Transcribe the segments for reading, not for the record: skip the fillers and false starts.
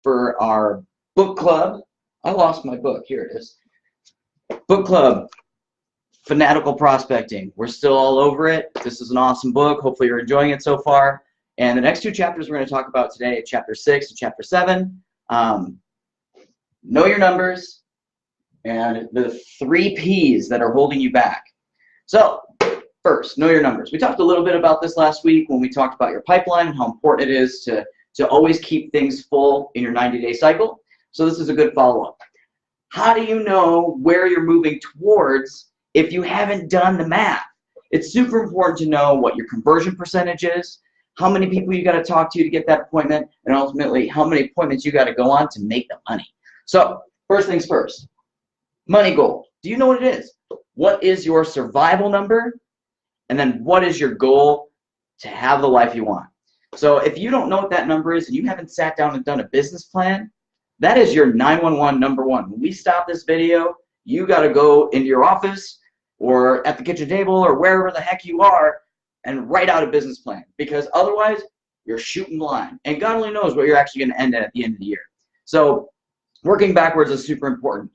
for our book club. I lost my book. Here it is. Book club, Fanatical Prospecting. We're still all over it. This is an awesome book. Hopefully you're enjoying it so far. And the next two chapters we're going to talk about today, chapter 6 and chapter 7, know your numbers and the 3 P's that are holding you back. So first, know your numbers. We talked a little bit about this last week when we talked about your pipeline and how important it is to always keep things full in your 90-day cycle. So this is a good follow-up. How do you know where you're moving towards if you haven't done the math? It's super important to know what your conversion percentage is, how many people you got to talk to get that appointment, and ultimately how many appointments you got to go on to make the money. So first things first, money goal. Do you know what it is? What is your survival number? And then what is your goal to have the life you want? So if you don't know what that number is and you haven't sat down and done a business plan, that is your 911 number one. When we stop this video, you got to go into your office or at the kitchen table or wherever the heck you are and write out a business plan, because otherwise you're shooting blind. And God only knows what you're actually going to end at the end of the year. So working backwards is super important.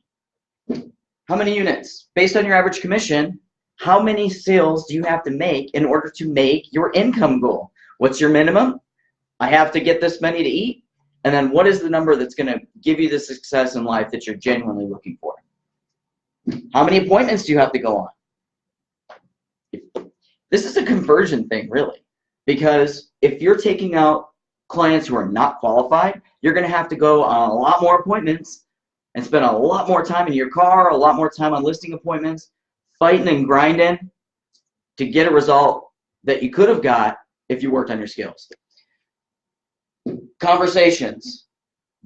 How many units? Based on your average commission, how many sales do you have to make in order to make your income goal? What's your minimum? I have to get this many to eat. And then what is the number that's going to give you the success in life that you're genuinely looking for? How many appointments do you have to go on? This is a conversion thing, really, because if you're taking out clients who are not qualified, you're going to have to go on a lot more appointments and spend a lot more time in your car, a lot more time on listing appointments, fighting and grinding to get a result that you could have got if you worked on your skills. Conversations.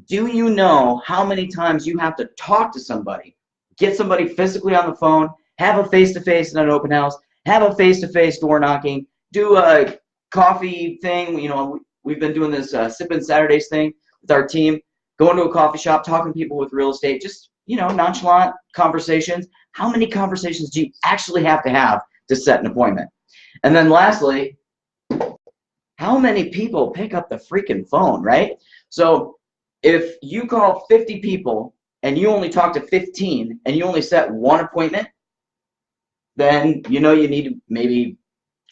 Do you know how many times you have to talk to somebody, get somebody physically on the phone, have a face-to-face in an open house, have a face-to-face door knocking, do a coffee thing? You know, we've been doing this Sippin' Saturdays thing with our team, going to a coffee shop, talking to people with real estate, just, you know, nonchalant conversations. How many conversations do you actually have to set an appointment? And then lastly, how many people pick up the freaking phone, right? So if you call 50 people and you only talk to 15 and you only set one appointment, then you know you need to maybe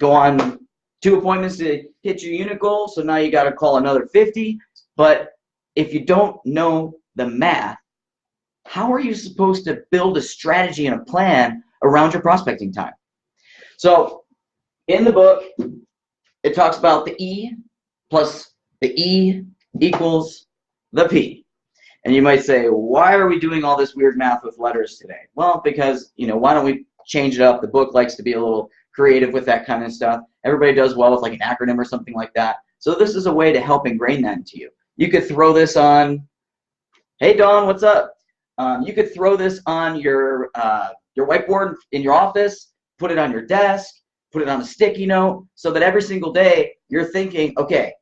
go on 2 appointments to hit your unit goal. So now you got to call another 50. But if you don't know the math, how are you supposed to build a strategy and a plan around your prospecting time? So in the book, it talks about the E plus the E equals the P. And you might say, why are we doing all this weird math with letters today? Well, because, you know, why don't we change it up? The book likes to be a little creative with that kind of stuff. Everybody does well with like an acronym or something like that. So this is a way to help ingrain that into you. You could throw this on, hey Dawn, what's up? You could throw this on your whiteboard in your office, put it on your desk, put it on a sticky note, so that every single day you're thinking, okay,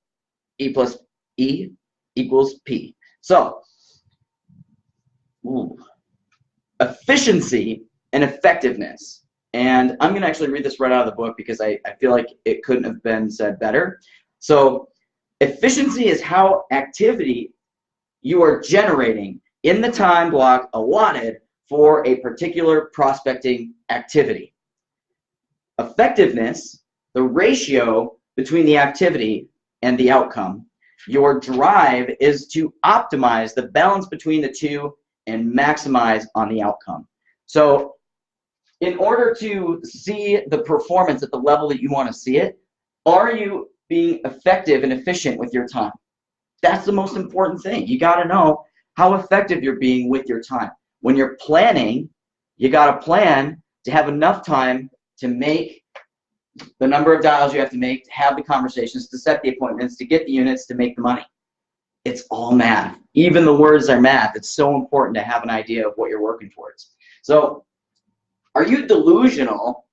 E plus E equals P. So, efficiency and effectiveness. And I'm going to actually read this right out of the book because I feel like it couldn't have been said better. So, efficiency is how activity you are generating in the time block allotted for a particular prospecting activity. Effectiveness, the ratio between the activity and the outcome. Your drive is to optimize the balance between the two and maximize on the outcome. So in order to see the performance at the level that you want to see it, are you being effective and efficient with your time? That's the most important thing. You got to know how effective you're being with your time. When you're planning, you got to plan to have enough time to make the number of dials you have to make, to have the conversations, to set the appointments, to get the units, to make the money. It's all math. Even the words are math. It's so important to have an idea of what you're working towards. So, are you delusional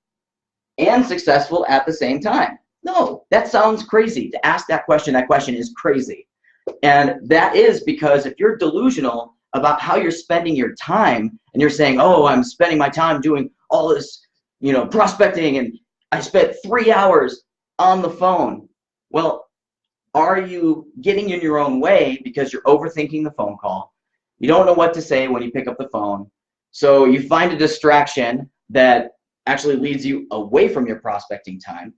and successful at the same time? No, that sounds crazy. To ask that question is crazy. And that is because if you're delusional about how you're spending your time and you're saying, oh, I'm spending my time doing all this, you know, prospecting, and I spent 3 hours on the phone. Well, Are you getting in your own way because you're overthinking the phone call? You don't know what to say when you pick up the phone. So you find a distraction that actually leads you away from your prospecting time.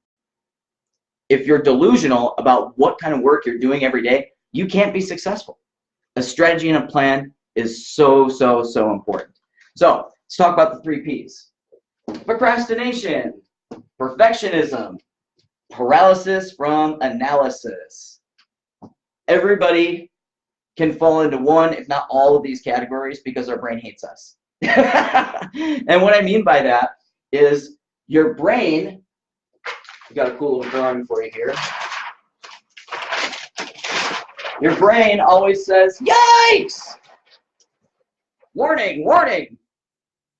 If you're delusional about what kind of work you're doing every day, you can't be successful. A strategy and a plan is so, so, so important. So let's talk about the 3 Ps. Procrastination, perfectionism, paralysis from analysis. Everybody can fall into one, if not all of these categories because our brain hates us. And what I mean by that is your brain, I've got a cool little drawing for you here. Your brain always says, yikes! Warning, warning!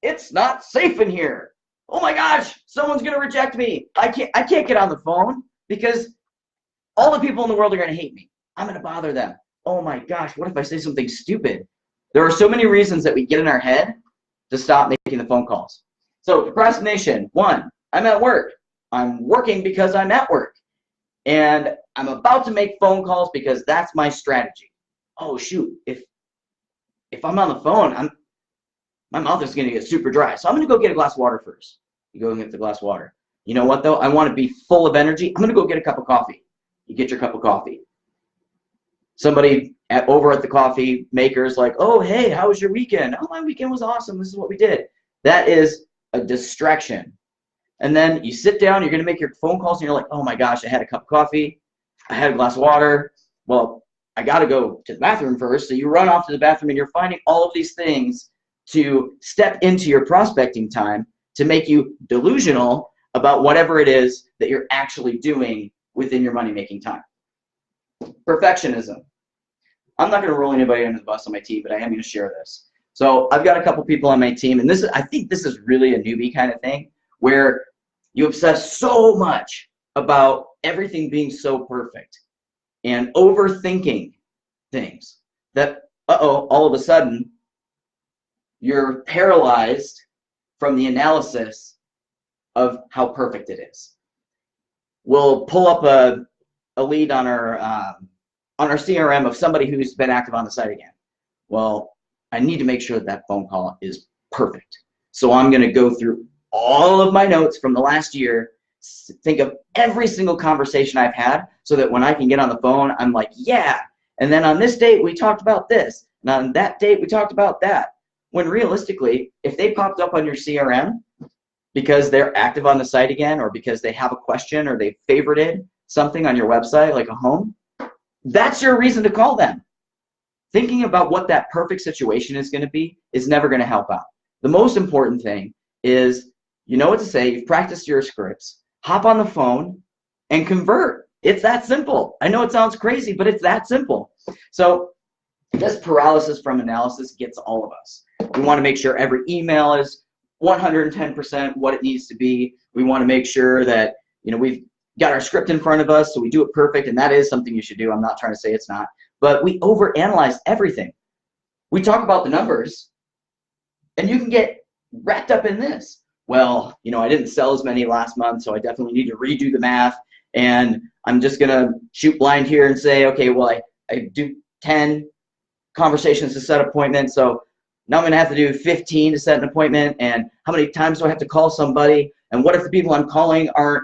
It's not safe in here. Oh my gosh, someone's gonna reject me. I can't get on the phone because all the people in the world are gonna hate me. I'm gonna bother them. Oh my gosh, what if I say something stupid? There are so many reasons that we get in our head to stop making the phone calls. So procrastination, 1, I'm at work. I'm working because I'm at work. And I'm about to make phone calls because that's my strategy. Oh shoot, if I'm on the phone, my mouth is gonna get super dry. So I'm gonna go get a glass of water first. You go and get the glass of water. You know what though? I wanna be full of energy. I'm gonna go get a cup of coffee. You get your cup of coffee. Somebody over at the coffee maker's like, oh, hey, how was your weekend? Oh, my weekend was awesome. This is what we did. That is a distraction. And then you sit down, you're going to make your phone calls, and you're like, oh, my gosh, I had a cup of coffee. I had a glass of water. Well, I got to go to the bathroom first. So you run off to the bathroom, and you're finding all of these things to step into your prospecting time to make you delusional about whatever it is that you're actually doing within your money-making time. Perfectionism. I'm not going to roll anybody under the bus on my team, but I am going to share this. So I've got a couple people on my team, and I think this is really a newbie kind of thing, where you obsess so much about everything being so perfect and overthinking things that, all of a sudden, you're paralyzed from the analysis of how perfect it is. We'll pull up a lead on our CRM of somebody who's been active on the site again. Well, I need to make sure that phone call is perfect. So I'm going to go through all of my notes from the last year, think of every single conversation I've had so that when I can get on the phone, I'm like, yeah. And then on this date, we talked about this. And on that date, we talked about that. When realistically, if they popped up on your CRM because they're active on the site again or because they have a question or they favorited something on your website like a home, that's your reason to call them. Thinking about what that perfect situation is going to be is never going to help out. The most important thing is you know what to say, you've practiced your scripts, hop on the phone and convert. It's that simple. I know it sounds crazy, but it's that simple. So this paralysis from analysis gets all of us. We want to make sure every email is 110% what it needs to be. We want to make sure that we've got our script in front of us, so we do it perfect, and that is something you should do. I'm not trying to say it's not. But we overanalyze everything. We talk about the numbers, and you can get wrapped up in this. Well, I didn't sell as many last month, so I definitely need to redo the math, and I'm just going to shoot blind here and say, okay, well, I do 10 conversations to set an appointment, so now I'm going to have to do 15 to set an appointment, and how many times do I have to call somebody, and what if the people I'm calling aren't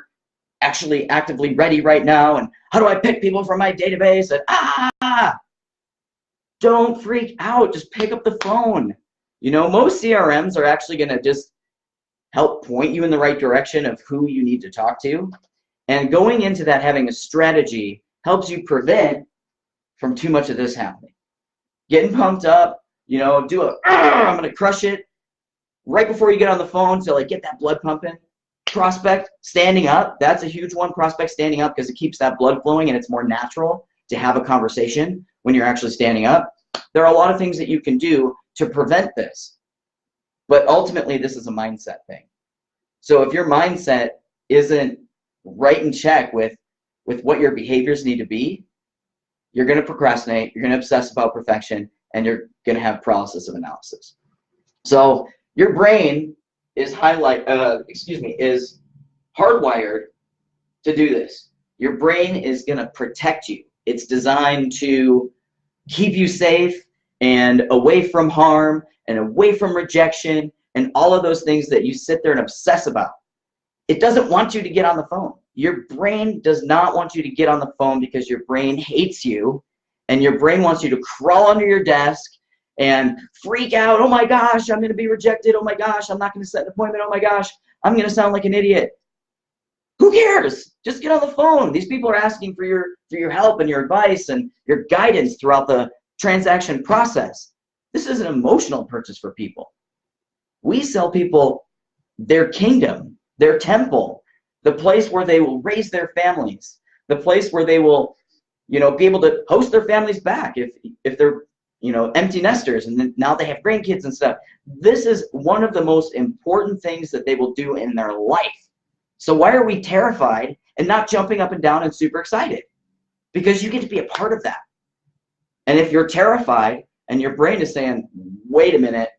actually actively ready right now, and how do I pick people from my database? And don't freak out, just pick up the phone. Most CRMs are actually going to just help point you in the right direction of who you need to talk to, and going into that having a strategy helps you prevent from too much of this happening. Getting pumped up, I'm going to crush it right before you get on the phone to get that blood pumping. Prospect standing up, that's a huge one. Prospect standing up because it keeps that blood flowing and it's more natural to have a conversation when you're actually standing up. There are a lot of things that you can do to prevent this, but ultimately this is a mindset thing. So if your mindset isn't right in check with what your behaviors need to be, you're going to procrastinate, you're going to obsess about perfection, and you're going to have paralysis of analysis. So your brain is hardwired to do this. Your brain is going to protect you. It's designed to keep you safe and away from harm and away from rejection and all of those things that you sit there and obsess about. It doesn't want you to get on the phone. Your brain does not want you to get on the phone because your brain hates you, and your brain wants you to crawl under your desk and freak out. Oh my gosh, I'm going to be rejected. Oh my gosh, I'm not going to set an appointment. Oh my gosh, I'm going to sound like an idiot. Who cares? Just get on the phone. These people are asking for your help and your advice and your guidance throughout the transaction process. This is an emotional purchase for people. We sell people their kingdom, their temple, the place where they will raise their families, the place where they will, be able to host their families back if they're, empty nesters and then now they have grandkids and stuff. This is one of the most important things that they will do in their life. So why are we terrified and not jumping up and down and super excited? Because you get to be a part of that. And if you're terrified and your brain is saying, wait a minute,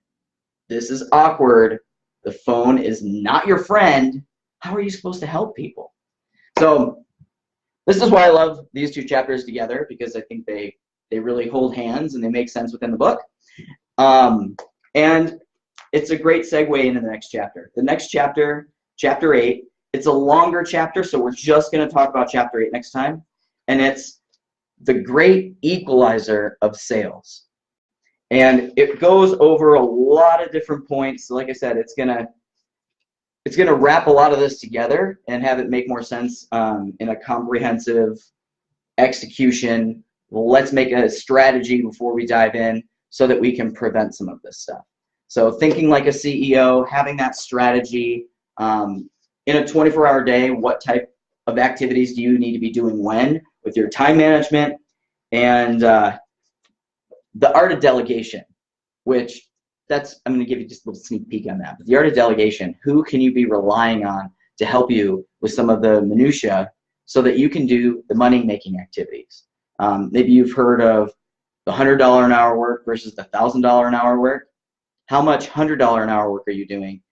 this is awkward, the phone is not your friend, how are you supposed to help people? So this is why I love these two chapters together, because I think they really hold hands and they make sense within the book. And it's a great segue into the next chapter. The next chapter, chapter 8, it's a longer chapter, so we're just going to talk about chapter 8 next time. And it's the great equalizer of sales. And it goes over a lot of different points. So like I said, it's gonna wrap a lot of this together and have it make more sense in a comprehensive execution. Let's make a strategy before we dive in so that we can prevent some of this stuff. So thinking like a CEO, having that strategy, in a 24-hour day, what type of activities do you need to be doing when with your time management, and the art of delegation, which I'm going to give you just a little sneak peek on that. But the art of delegation, who can you be relying on to help you with some of the minutia so that you can do the money-making activities? Maybe you've heard of the $100 an hour work versus the $1,000 an hour work. How much $100 an hour work are you doing?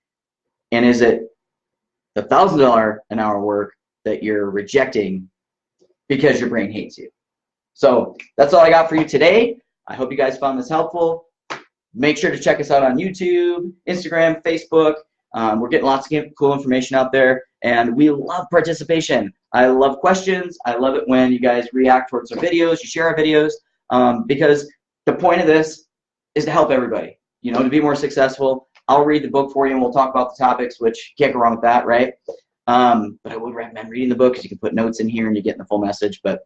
And is it the $1,000 an hour work that you're rejecting because your brain hates you? So that's all I got for you today. I hope you guys found this helpful. Make sure to check us out on YouTube, Instagram, Facebook. We're getting lots of cool information out there, and we love participation. I love questions. I love it when you guys react towards our videos, you share our videos, because the point of this is to help everybody, to be more successful. I'll read the book for you, and we'll talk about the topics, which can't go wrong with that, right? But I would recommend reading the book because you can put notes in here and you get the full message, but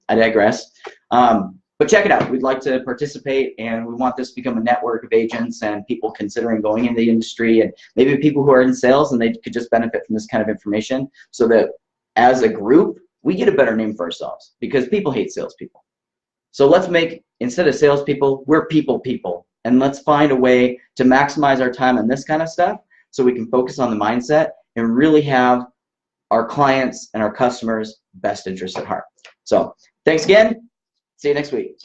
I digress. But check it out. We'd like to participate, and we want this to become a network of agents and people considering going into the industry, and maybe people who are in sales and they could just benefit from this kind of information, so that as a group, we get a better name for ourselves, because people hate salespeople. So let's make, instead of salespeople, we're people, and let's find a way to maximize our time on this kind of stuff so we can focus on the mindset and really have our clients and our customers' best interests at heart. So thanks again. See you next week.